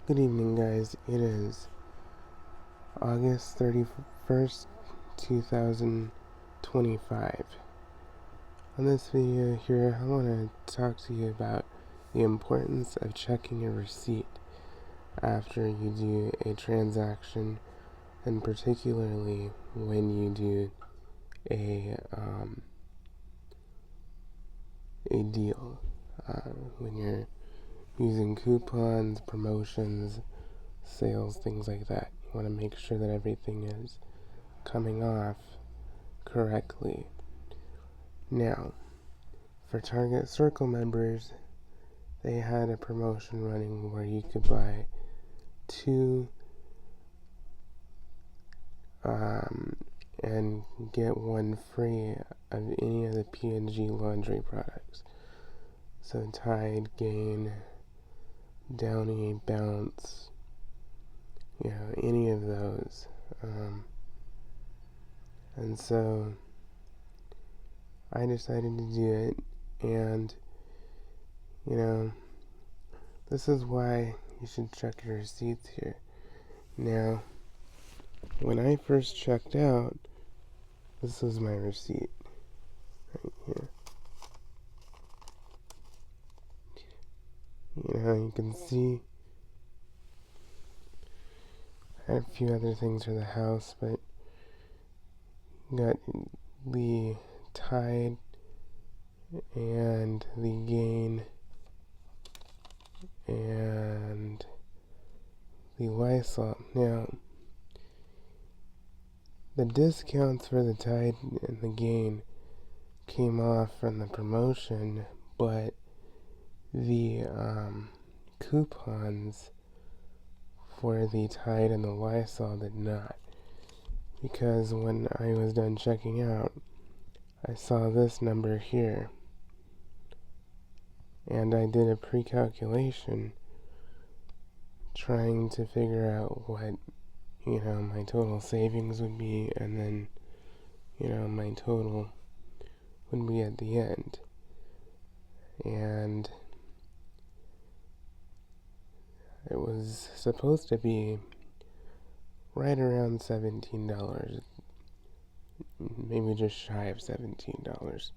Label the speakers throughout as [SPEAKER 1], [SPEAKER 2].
[SPEAKER 1] Good evening, guys. It is August 31st, 2025. On this video here, I want to talk to you about the importance of checking a receipt after you do a transaction, and particularly when you do a deal. When you're using coupons, promotions, sales, things like that. You want to make sure that everything is coming off correctly. Now, for Target Circle members, they had a promotion running where you could buy two and get one free of any of the P&G laundry products. So Tide, Gain, Downy, Bounce, any of those. And so I decided to do it, and this is why you should check your receipts here. Now, when I first checked out, this was my receipt right here. You can see I had a few other things for the house, but got the Tide and the Gain and the Lysol. Now, the discounts for the Tide and the Gain came off from the promotion, but the coupons for the Tide and the Lysol did not. Because when I was done checking out, I saw this number here, and I did a pre-calculation trying to figure out what my total savings would be, and then my total would be at the end. And it was supposed to be right around $17, maybe just shy of $17.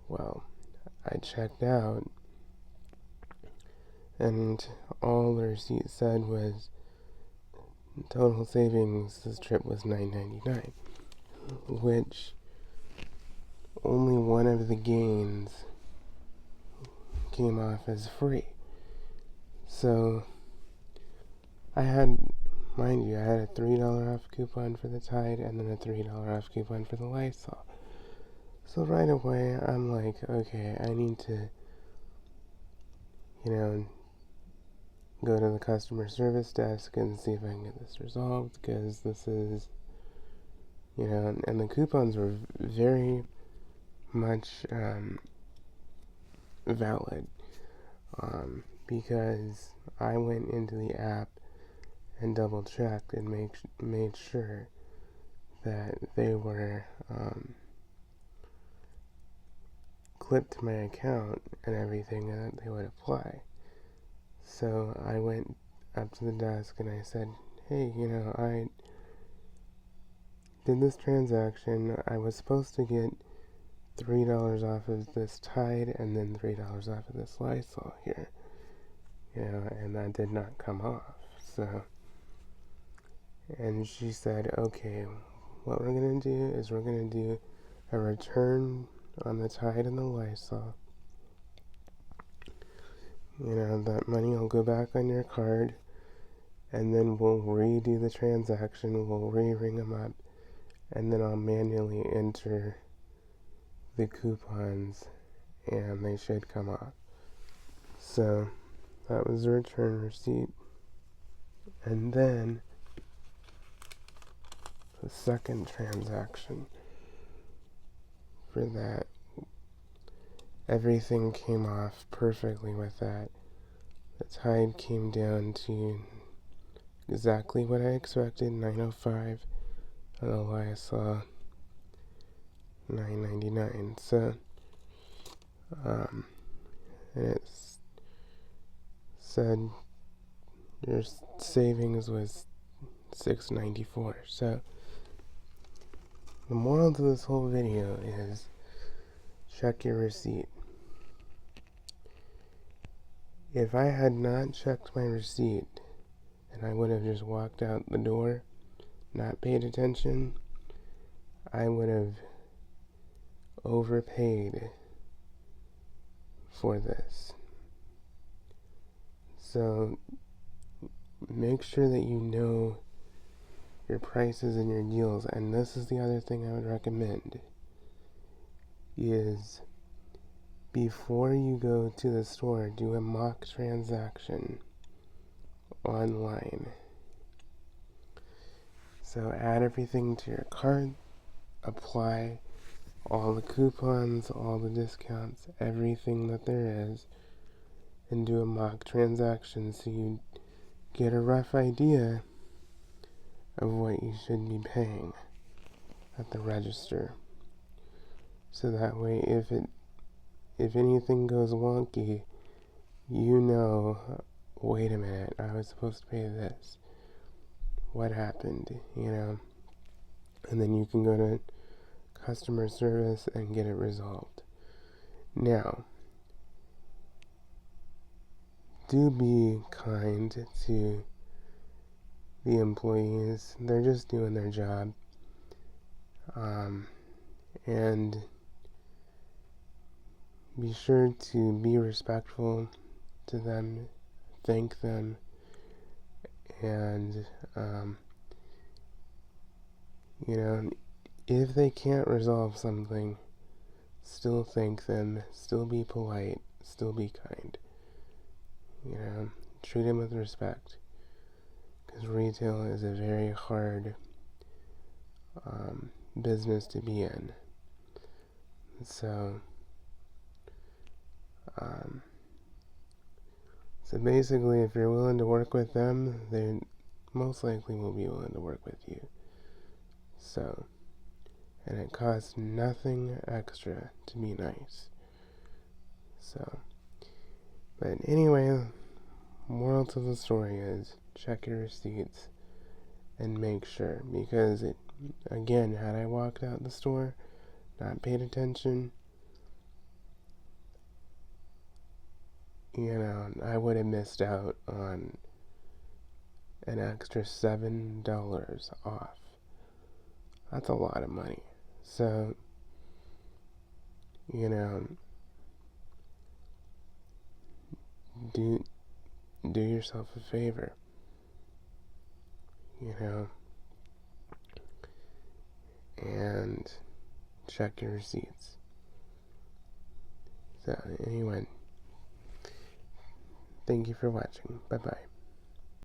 [SPEAKER 1] Well, I checked out, and all the receipt said was total savings this trip was $9.99, which only one of the gains came off as free. So I had, mind you, I had a $3 off coupon for the Tide and then a $3 off coupon for the Lysol. So right away, I'm like, okay, I need to, go to the customer service desk and see if I can get this resolved, because this is, and the coupons were very much valid, because I went into the app and double checked and made sure that they were clipped to my account and everything, and that they would apply. So I went up to the desk and I said, hey, I did this transaction. I was supposed to get $3 off of this Tide and then $3 off of this Lysol here, and that did not come off. So, and she said, okay, what we're gonna do is we're gonna do a return on the Tide and the Lysol. That money will go back on your card, and then we'll redo the transaction, we'll re-ring them up, and then I'll manually enter the coupons, and they should come off. So, that was the return receipt. And then, the second transaction for that, everything came off perfectly with that. The Tide came down to exactly what I expected, $9.05, and the Lysol, $9.99. So, and it said your savings was $6.94. So the moral to this whole video is check your receipt. If I had not checked my receipt and I would have just walked out the door, not paid attention, I would have overpaid for this. So make sure that you know your prices and your deals. And this is the other thing I would recommend, is before you go to the store, do a mock transaction online. So add everything to your cart, apply all the coupons, all the discounts, everything that there is, and do a mock transaction so you get a rough idea of what you should be paying at the register. So that way, if anything goes wonky, you know, wait a minute, I was supposed to pay this. What happened, you know? And then you can go to customer service and get it resolved. Now, do be kind to the employees. They're just doing their job. And be sure to be respectful to them, thank them, and, you know, if they can't resolve something, still thank them, still be polite, still be kind. You know, treat them with respect. Because retail is a very hard business to be in. So basically, if you're willing to work with them, they most likely will be willing to work with you. So, and it costs nothing extra to be nice. So, but anyway, moral to the story is check your receipts and make sure, because again, had I walked out the store, not paid attention, you know, I would have missed out on an extra $7 off. That's a lot of money. So, you know, do yourself a favor, you know, and check your receipts. So anyway, thank you for watching. Bye-bye.